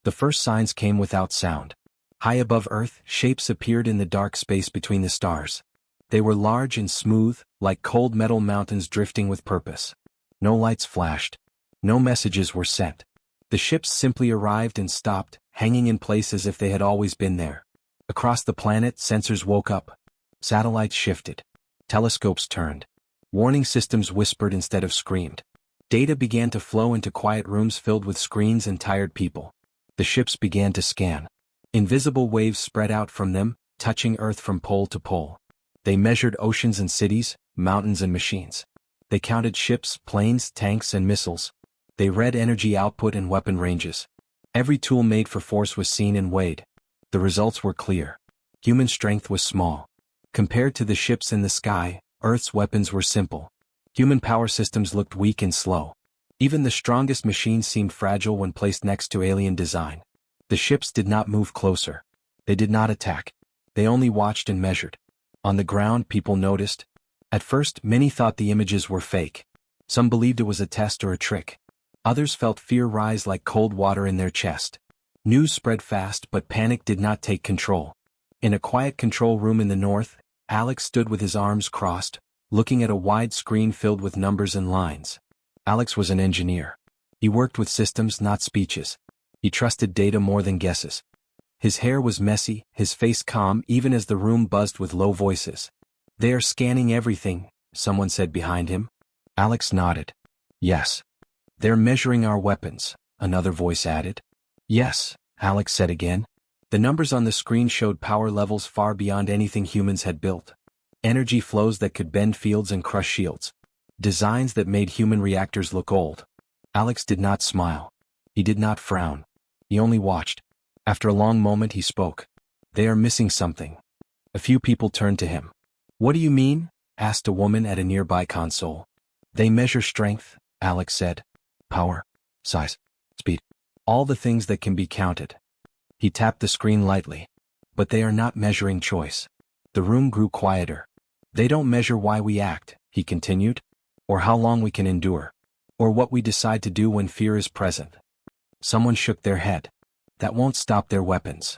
The first signs came without sound. High above Earth, shapes appeared in the dark space between the stars. They were large and smooth, like cold metal mountains drifting with purpose. No lights flashed. No messages were sent. The ships simply arrived and stopped, hanging in place as if they had always been there. Across the planet, sensors woke up. Satellites shifted. Telescopes turned. Warning systems whispered instead of screamed. Data began to flow into quiet rooms filled with screens and tired people. The ships began to scan. Invisible waves spread out from them, touching Earth from pole to pole. They measured oceans and cities, mountains and machines. They counted ships, planes, tanks, and missiles. They read energy output and weapon ranges. Every tool made for force was seen and weighed. The results were clear. Human strength was small. Compared to the ships in the sky, Earth's weapons were simple. Human power systems looked weak and slow. Even the strongest machines seemed fragile when placed next to alien design. The ships did not move closer. They did not attack. They only watched and measured. On the ground, people noticed. At first, many thought the images were fake. Some believed it was a test or a trick. Others felt fear rise like cold water in their chest. News spread fast, but panic did not take control. In a quiet control room in the north, Alex stood with his arms crossed, looking at a wide screen filled with numbers and lines. Alex was an engineer. He worked with systems, not speeches. He trusted data more than guesses. His hair was messy, his face calm even as the room buzzed with low voices. "They are scanning everything," someone said behind him. Alex nodded. "Yes." "They're measuring our weapons," another voice added. "Yes," Alex said again. The numbers on the screen showed power levels far beyond anything humans had built. Energy flows that could bend fields and crush shields. Designs that made human reactors look old. Alex did not smile. He did not frown. He only watched. After a long moment he spoke. "They are missing something." A few people turned to him. "What do you mean?" asked a woman at a nearby console. "They measure strength," Alex said. "Power, size, speed. All the things that can be counted." He tapped the screen lightly. "But they are not measuring choice." The room grew quieter. "They don't measure why we act," he continued. "Or how long we can endure. Or what we decide to do when fear is present." Someone shook their head. "That won't stop their weapons."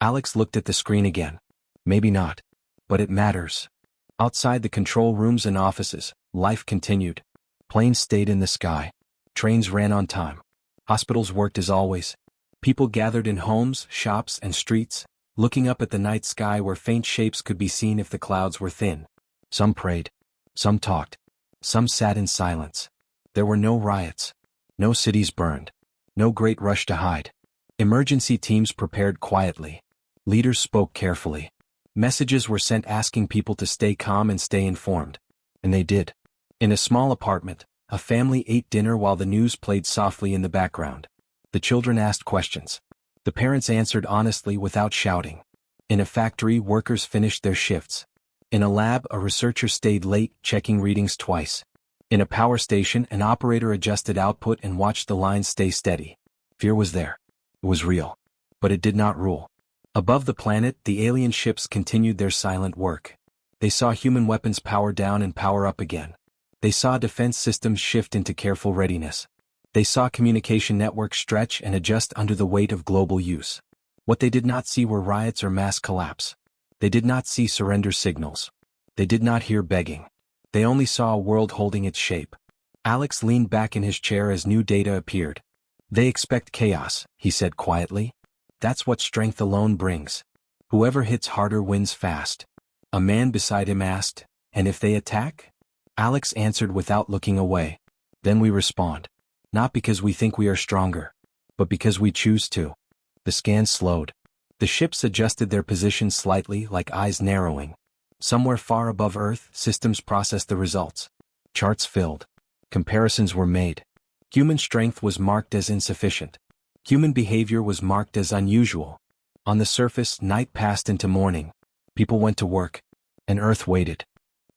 Alex looked at the screen again. "Maybe not. But it matters." Outside the control rooms and offices, life continued. Planes stayed in the sky. Trains ran on time. Hospitals worked as always. People gathered in homes, shops, and streets, looking up at the night sky where faint shapes could be seen if the clouds were thin. Some prayed. Some talked. Some sat in silence. There were no riots. No cities burned. No great rush to hide. Emergency teams prepared quietly. Leaders spoke carefully. Messages were sent asking people to stay calm and stay informed. And they did. In a small apartment, a family ate dinner while the news played softly in the background. The children asked questions. The parents answered honestly without shouting. In a factory, workers finished their shifts. In a lab, a researcher stayed late, checking readings twice. In a power station, an operator adjusted output and watched the lines stay steady. Fear was there. It was real. But it did not rule. Above the planet, the alien ships continued their silent work. They saw human weapons power down and power up again. They saw defense systems shift into careful readiness. They saw communication networks stretch and adjust under the weight of global use. What they did not see were riots or mass collapse. They did not see surrender signals. They did not hear begging. They only saw a world holding its shape. Alex leaned back in his chair as new data appeared. "They expect chaos," he said quietly. "That's what strength alone brings. Whoever hits harder wins fast." A man beside him asked, "And if they attack?" Alex answered without looking away. "Then we respond. Not because we think we are stronger, but because we choose to." The scan slowed. The ships adjusted their positions slightly, like eyes narrowing. Somewhere far above Earth, systems processed the results. Charts filled. Comparisons were made. Human strength was marked as insufficient. Human behavior was marked as unusual. On the surface, night passed into morning. People went to work, and Earth waited.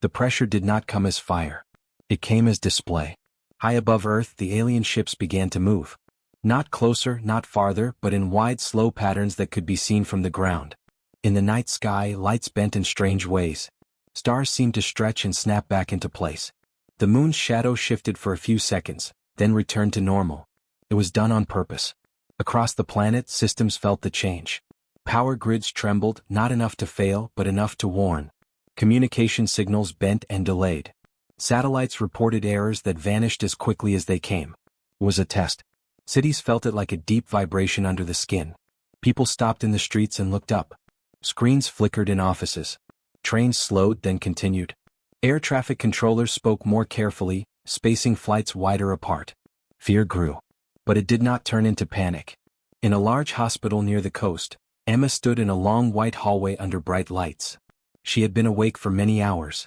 The pressure did not come as fire. It came as display. High above Earth, the alien ships began to move. Not closer, not farther, but in wide, slow patterns that could be seen from the ground. In the night sky, lights bent in strange ways. Stars seemed to stretch and snap back into place. The moon's shadow shifted for a few seconds, then returned to normal. It was done on purpose. Across the planet, systems felt the change. Power grids trembled, not enough to fail, but enough to warn. Communication signals bent and delayed. Satellites reported errors that vanished as quickly as they came. It was a test. Cities felt it like a deep vibration under the skin. People stopped in the streets and looked up. Screens flickered in offices. Trains slowed, then continued. Air traffic controllers spoke more carefully, spacing flights wider apart. Fear grew. But it did not turn into panic. In a large hospital near the coast, Emma stood in a long white hallway under bright lights. She had been awake for many hours.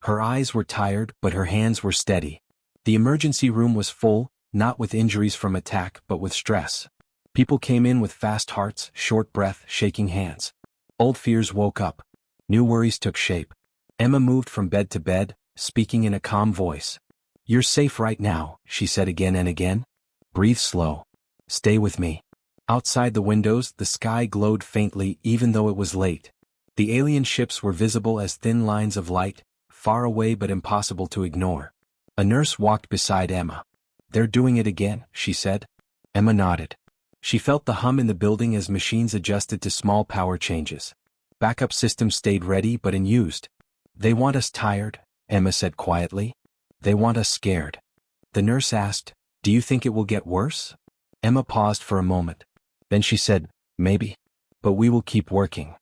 Her eyes were tired, but her hands were steady. The emergency room was full, not with injuries from attack, but with stress. People came in with fast hearts, short breath, shaking hands. Old fears woke up. New worries took shape. Emma moved from bed to bed, speaking in a calm voice. "You're safe right now," she said again and again. "Breathe slow. Stay with me." Outside the windows, the sky glowed faintly even though it was late. The alien ships were visible as thin lines of light, far away but impossible to ignore. A nurse walked beside Emma. "They're doing it again," she said. Emma nodded. She felt the hum in the building as machines adjusted to small power changes. Backup systems stayed ready but unused. "They want us tired," Emma said quietly. "They want us scared." The nurse asked, "Do you think it will get worse?" Emma paused for a moment. Then she said, "Maybe. But we will keep working."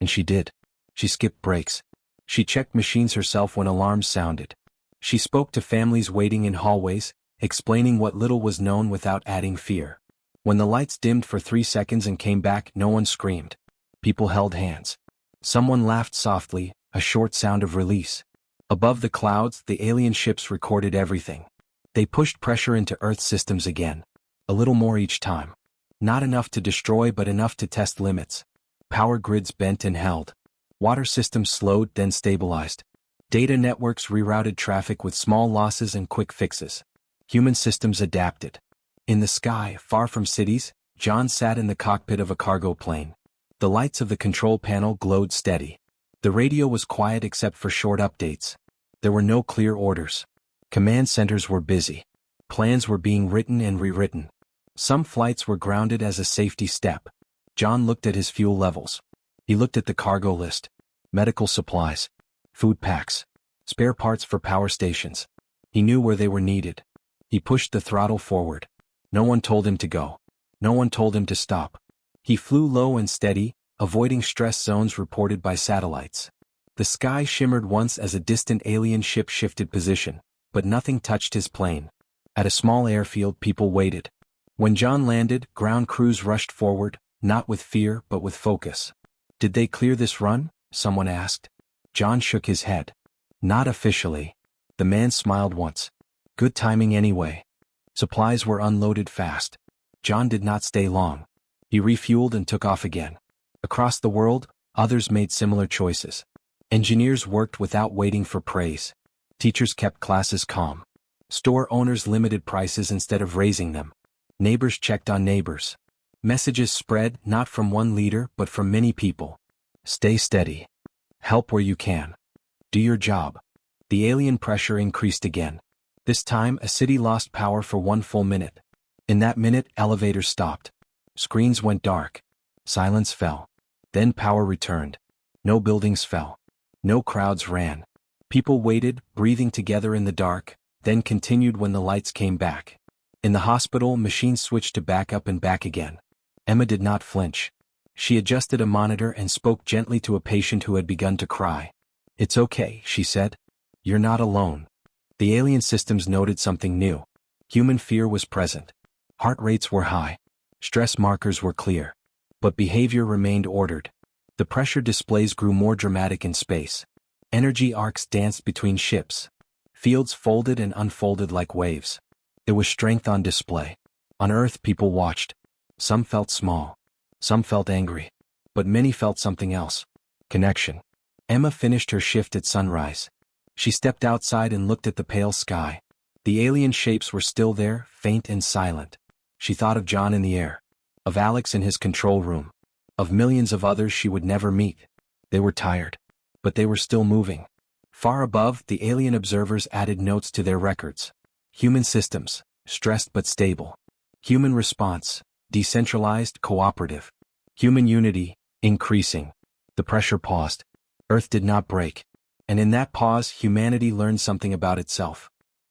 And she did. She skipped breaks. She checked machines herself when alarms sounded. She spoke to families waiting in hallways, explaining what little was known without adding fear. When the lights dimmed for 3 seconds and came back, no one screamed. People held hands. Someone laughed softly, a short sound of release. Above the clouds, the alien ships recorded everything. They pushed pressure into Earth's systems again. A little more each time. Not enough to destroy but enough to test limits. Power grids bent and held. Water systems slowed then stabilized. Data networks rerouted traffic with small losses and quick fixes. Human systems adapted. In the sky, far from cities, John sat in the cockpit of a cargo plane. The lights of the control panel glowed steady. The radio was quiet except for short updates. There were no clear orders. Command centers were busy. Plans were being written and rewritten. Some flights were grounded as a safety step. John looked at his fuel levels. He looked at the cargo list. Medical supplies. Food packs. Spare parts for power stations. He knew where they were needed. He pushed the throttle forward. No one told him to go. No one told him to stop. He flew low and steady, avoiding stress zones reported by satellites. The sky shimmered once as a distant alien ship shifted position, but nothing touched his plane. At a small airfield, people waited. When John landed, ground crews rushed forward, not with fear but with focus. "Did they clear this run?" someone asked. John shook his head. "Not officially." The man smiled once. "Good timing anyway." Supplies were unloaded fast. John did not stay long. He refueled and took off again. Across the world, others made similar choices. Engineers worked without waiting for praise. Teachers kept classes calm. Store owners limited prices instead of raising them. Neighbors checked on neighbors. Messages spread not from one leader but from many people. Stay steady. Help where you can. Do your job. The alien pressure increased again. This time, a city lost power for 1 full minute. In that minute, elevators stopped. Screens went dark. Silence fell. Then power returned. No buildings fell. No crowds ran. People waited, breathing together in the dark, then continued when the lights came back. In the hospital, machines switched to backup and back again. Emma did not flinch. She adjusted a monitor and spoke gently to a patient who had begun to cry. "It's okay," she said. "You're not alone." The alien systems noted something new. Human fear was present. Heart rates were high. Stress markers were clear. But behavior remained ordered. The pressure displays grew more dramatic in space. Energy arcs danced between ships. Fields folded and unfolded like waves. It was strength on display. On Earth, people watched. Some felt small. Some felt angry. But many felt something else. Connection. Emma finished her shift at sunrise. She stepped outside and looked at the pale sky. The alien shapes were still there, faint and silent. She thought of John in the air. Of Alex in his control room. Of millions of others she would never meet. They were tired. But they were still moving. Far above, the alien observers added notes to their records. Human systems, stressed but stable. Human response, decentralized, cooperative. Human unity, increasing. The pressure paused. Earth did not break. And in that pause, humanity learned something about itself.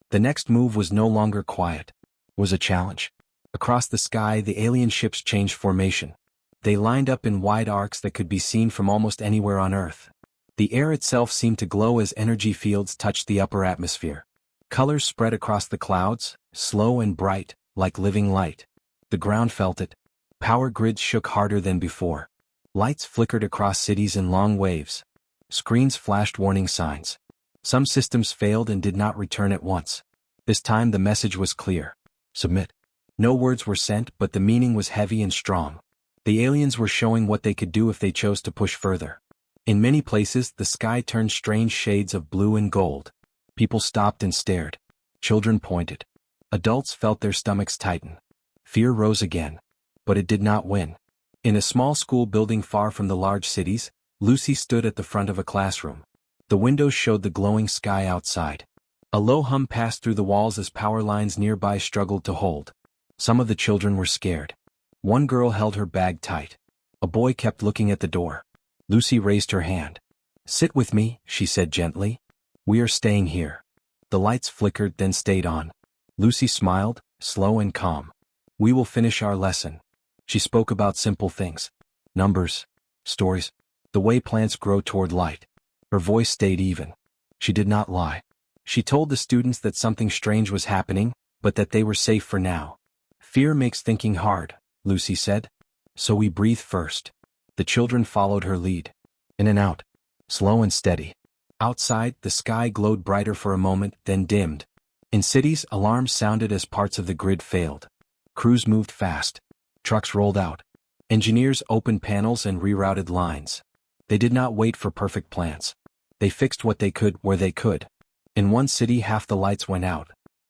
The next move was no longer quiet. It was a challenge. Across the sky, the alien ships changed formation. They lined up in wide arcs that could be seen from almost anywhere on Earth. The air itself seemed to glow as energy fields touched the upper atmosphere. Colors spread across the clouds, slow and bright, like living light. The ground felt it. Power grids shook harder than before. Lights flickered across cities in long waves. Screens flashed warning signs. Some systems failed and did not return at once. This time the message was clear. Submit. No words were sent, but the meaning was heavy and strong. The aliens were showing what they could do if they chose to push further. In many places, the sky turned strange shades of blue and gold. People stopped and stared. Children pointed. Adults felt their stomachs tighten. Fear rose again. But it did not win. In a small school building far from the large cities, Lucy stood at the front of a classroom. The windows showed the glowing sky outside. A low hum passed through the walls as power lines nearby struggled to hold. Some of the children were scared. One girl held her bag tight. A boy kept looking at the door. Lucy raised her hand. "Sit with me," she said gently. "We are staying here." The lights flickered, then stayed on. Lucy smiled, slow and calm. "We will finish our lesson." She spoke about simple things. Numbers. Stories. The way plants grow toward light. Her voice stayed even. She did not lie. She told the students that something strange was happening, but that they were safe for now. "Fear makes thinking hard," Lucy said. "So we breathe first." The children followed her lead. In and out. Slow and steady. Outside, the sky glowed brighter for a moment, then dimmed. In cities, alarms sounded as parts of the grid failed. Crews moved fast. Trucks rolled out. Engineers opened panels and rerouted lines. They did not wait for perfect plans. They fixed what they could where they could. In one city, half the lights went out.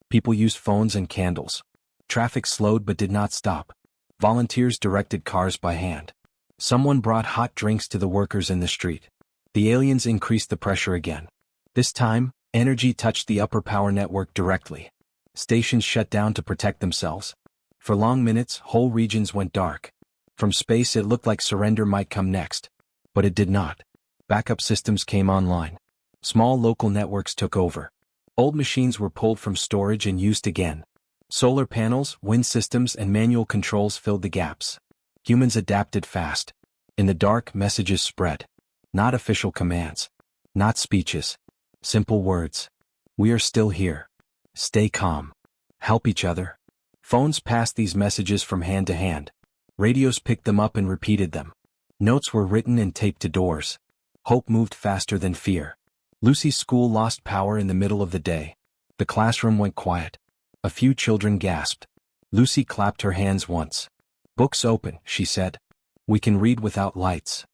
People used phones and candles. Traffic slowed but did not stop. Volunteers directed cars by hand. Someone brought hot drinks to the workers in the street. The aliens increased the pressure again. This time, energy touched the upper power network directly. Stations shut down to protect themselves. For long minutes, whole regions went dark. From space it looked like surrender might come next. But it did not. Backup systems came online. Small local networks took over. Old machines were pulled from storage and used again. Solar panels, wind systems, and manual controls filled the gaps. Humans adapted fast. In the dark, messages spread. Not official commands. Not speeches. Simple words. "We are still here. Stay calm. Help each other." Phones passed these messages from hand to hand. Radios picked them up and repeated them. Notes were written and taped to doors. Hope moved faster than fear. Lucy's school lost power in the middle of the day. The classroom went quiet. A few children gasped. Lucy clapped her hands once. "Books open," she said. "We can read without lights."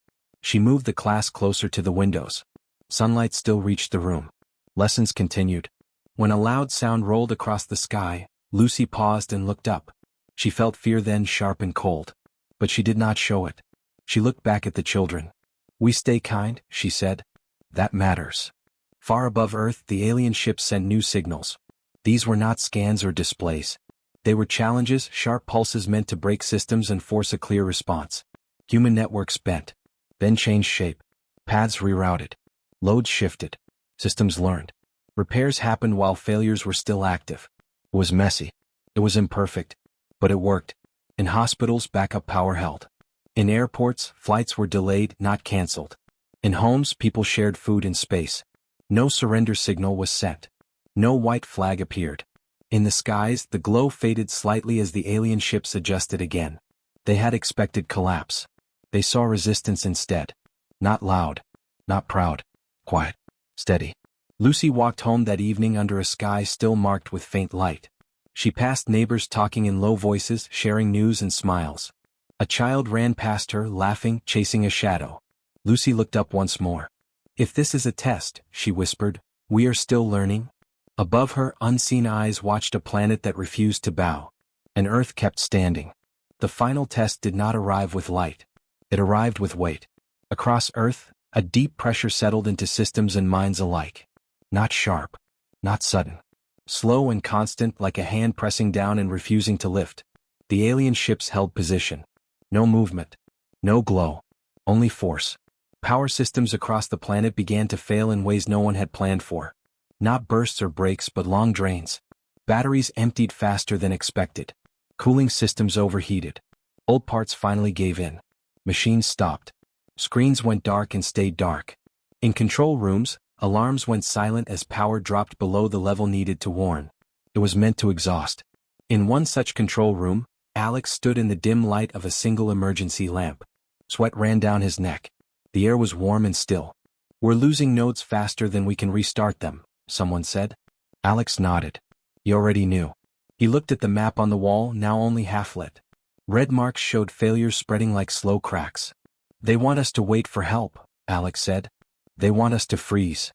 She moved the class closer to the windows. Sunlight still reached the room. Lessons continued. When a loud sound rolled across the sky, Lucy paused and looked up. She felt fear then, sharp and cold. But she did not show it. She looked back at the children. "We stay kind," she said. "That matters." Far above Earth, the alien ships sent new signals. These were not scans or displays. They were challenges, sharp pulses meant to break systems and force a clear response. Human networks bent. Then changed shape. Paths rerouted. Loads shifted. Systems learned. Repairs happened while failures were still active. It was messy. It was imperfect. But it worked. In hospitals, backup power held. In airports, flights were delayed, not canceled. In homes, people shared food and space. No surrender signal was sent. No white flag appeared. In the skies, the glow faded slightly as the alien ships adjusted again. They had expected collapse. They saw resistance instead. Not loud. Not proud. Quiet. Steady. Lucy walked home that evening under a sky still marked with faint light. She passed neighbors talking in low voices, sharing news and smiles. A child ran past her, laughing, chasing a shadow. Lucy looked up once more. "If this is a test," she whispered, "we are still learning." Above her, unseen eyes watched a planet that refused to bow. And Earth kept standing. The final test did not arrive with light. It arrived with weight. Across Earth, a deep pressure settled into systems and minds alike. Not sharp. Not sudden. Slow and constant, like a hand pressing down and refusing to lift. The alien ships held position. No movement. No glow. Only force. Power systems across the planet began to fail in ways no one had planned for. Not bursts or breaks but long drains. Batteries emptied faster than expected. Cooling systems overheated. Old parts finally gave in. Machines stopped. Screens went dark and stayed dark. In control rooms, alarms went silent as power dropped below the level needed to warn. It was meant to exhaust. In one such control room, Alex stood in the dim light of a single emergency lamp. Sweat ran down his neck. The air was warm and still. "We're losing nodes faster than we can restart them," someone said. Alex nodded. He already knew. He looked at the map on the wall, now only half lit. Red marks showed failures spreading like slow cracks. "They want us to wait for help," Alex said. "They want us to freeze."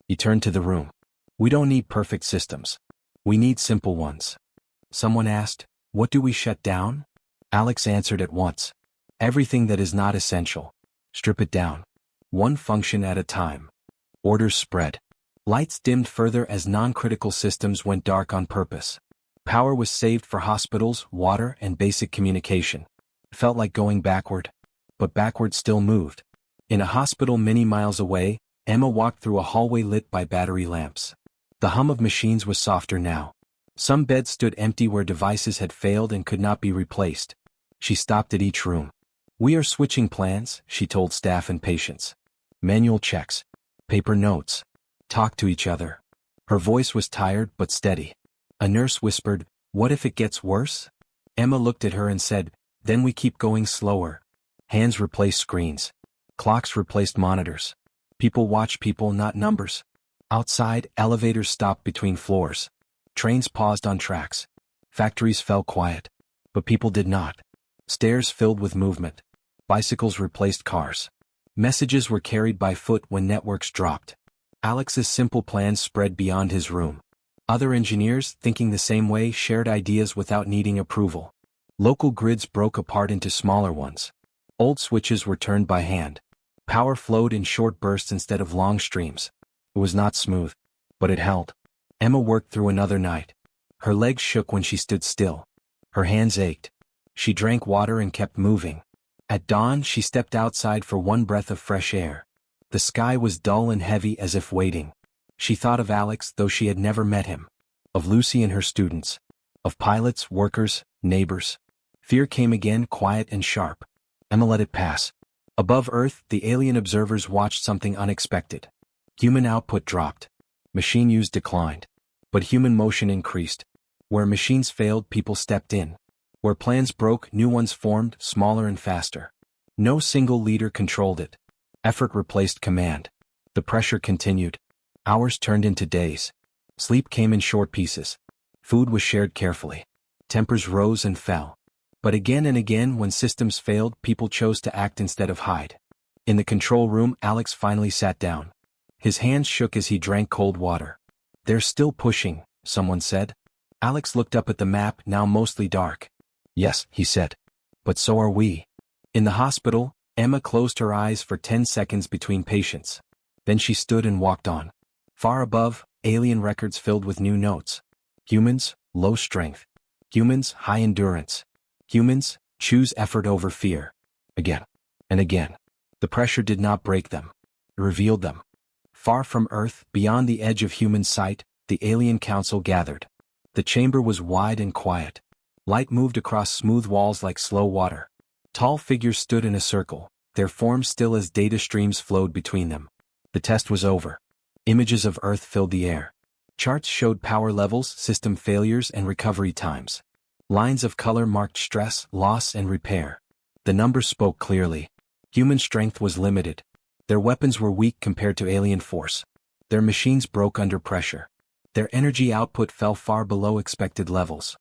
He turned to the room. "We don't need perfect systems. We need simple ones." Someone asked, "What do we shut down?" Alex answered at once. "Everything that is not essential. Strip it down. One function at a time." Orders spread. Lights dimmed further as non-critical systems went dark on purpose. Power was saved for hospitals, water, and basic communication. It felt like going backward. But backward still moved. In a hospital many miles away, Emma walked through a hallway lit by battery lamps. The hum of machines was softer now. Some beds stood empty where devices had failed and could not be replaced. She stopped at each room. "We are switching plans," she told staff and patients. "Manual checks. Paper notes. Talk to each other." Her voice was tired but steady. A nurse whispered, "What if it gets worse?" Emma looked at her and said, "Then we keep going slower." Hands replaced screens. Clocks replaced monitors. People watch people, not numbers. Outside, elevators stopped between floors. Trains paused on tracks. Factories fell quiet. But people did not. Stairs filled with movement. Bicycles replaced cars. Messages were carried by foot when networks dropped. Alex's simple plans spread beyond his room. Other engineers, thinking the same way, shared ideas without needing approval. Local grids broke apart into smaller ones. Old switches were turned by hand. Power flowed in short bursts instead of long streams. It was not smooth, but it held. Emma worked through another night. Her legs shook when she stood still. Her hands ached. She drank water and kept moving. At dawn, she stepped outside for one breath of fresh air. The sky was dull and heavy as if waiting. She thought of Alex, though she had never met him. Of Lucy and her students. Of pilots, workers, neighbors. Fear came again, quiet and sharp. Emma let it pass. Above Earth, the alien observers watched something unexpected. Human output dropped. Machine use declined. But human motion increased. Where machines failed, people stepped in. Where plans broke, new ones formed, smaller and faster. No single leader controlled it. Effort replaced command. The pressure continued. Hours turned into days. Sleep came in short pieces. Food was shared carefully. Tempers rose and fell. But again and again, when systems failed, people chose to act instead of hide. In the control room, Alex finally sat down. His hands shook as he drank cold water. "They're still pushing," someone said. Alex looked up at the map, now mostly dark. "Yes," he said. "But so are we." In the hospital, Emma closed her eyes for 10 seconds between patients. Then she stood and walked on. Far above, alien records filled with new notes. Humans, low strength. Humans, high endurance. Humans, choose effort over fear. Again and again. The pressure did not break them. It revealed them. Far from Earth, beyond the edge of human sight, the alien council gathered. The chamber was wide and quiet. Light moved across smooth walls like slow water. Tall figures stood in a circle, their forms still as data streams flowed between them. The test was over. Images of Earth filled the air. Charts showed power levels, system failures, and recovery times. Lines of color marked stress, loss, and repair. The numbers spoke clearly. Human strength was limited. Their weapons were weak compared to alien force. Their machines broke under pressure. Their energy output fell far below expected levels.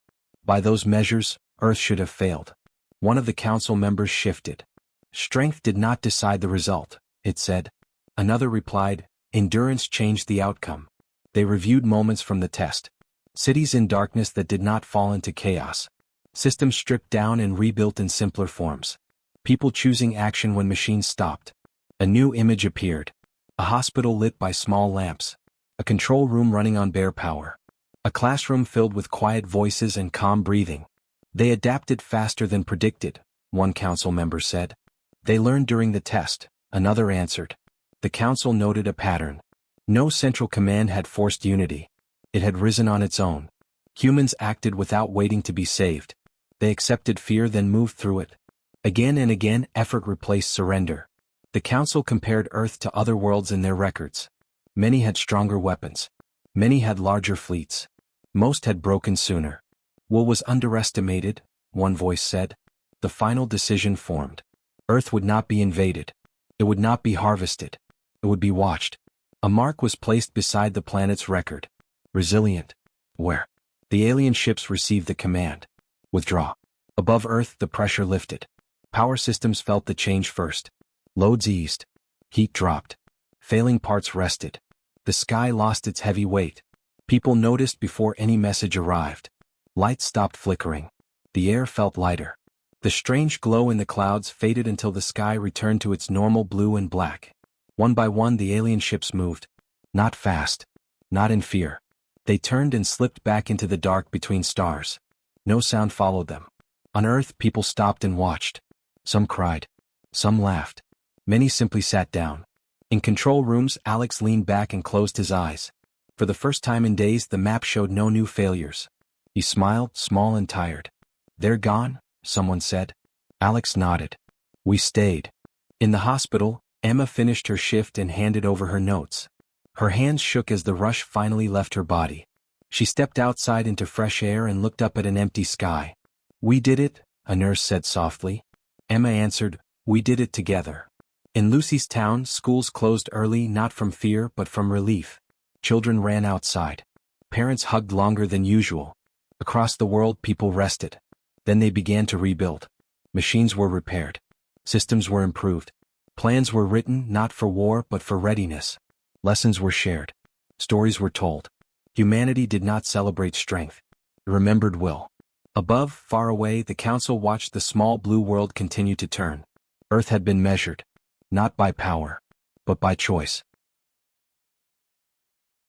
By those measures, Earth should have failed. One of the council members shifted. "Strength did not decide the result," it said. Another replied, "Endurance changed the outcome." They reviewed moments from the test. Cities in darkness that did not fall into chaos. Systems stripped down and rebuilt in simpler forms. People choosing action when machines stopped. A new image appeared. A hospital lit by small lamps. A control room running on bare power. A classroom filled with quiet voices and calm breathing. They adapted faster than predicted, one council member said. They learned during the test, another answered. The council noted a pattern. No central command had forced unity. It had risen on its own. Humans acted without waiting to be saved. They accepted fear then moved through it. Again and again effort replaced surrender. The council compared Earth to other worlds in their records. Many had stronger weapons. Many had larger fleets. Most had broken sooner. Wool was underestimated, one voice said. The final decision formed. Earth would not be invaded. It would not be harvested. It would be watched. A mark was placed beside the planet's record. Resilient. Where? The alien ships received the command. Withdraw. Above Earth the pressure lifted. Power systems felt the change first. Loads eased. Heat dropped. Failing parts rested. The sky lost its heavy weight. People noticed before any message arrived. Lights stopped flickering. The air felt lighter. The strange glow in the clouds faded until the sky returned to its normal blue and black. One by one the alien ships moved. Not fast. Not in fear. They turned and slipped back into the dark between stars. No sound followed them. On Earth people stopped and watched. Some cried. Some laughed. Many simply sat down. In control rooms Alex leaned back and closed his eyes. For the first time in days the map showed no new failures. He smiled, small and tired. They're gone, someone said. Alex nodded. We stayed. In the hospital, Emma finished her shift and handed over her notes. Her hands shook as the rush finally left her body. She stepped outside into fresh air and looked up at an empty sky. We did it, a nurse said softly. Emma answered, we did it together. In Lucy's town, schools closed early not from fear but from relief. Children ran outside. Parents hugged longer than usual. Across the world people rested. Then they began to rebuild. Machines were repaired. Systems were improved. Plans were written not for war but for readiness. Lessons were shared. Stories were told. Humanity did not celebrate strength. It remembered will. Above, far away, the council watched the small blue world continue to turn. Earth had been measured. Not by power, but by choice.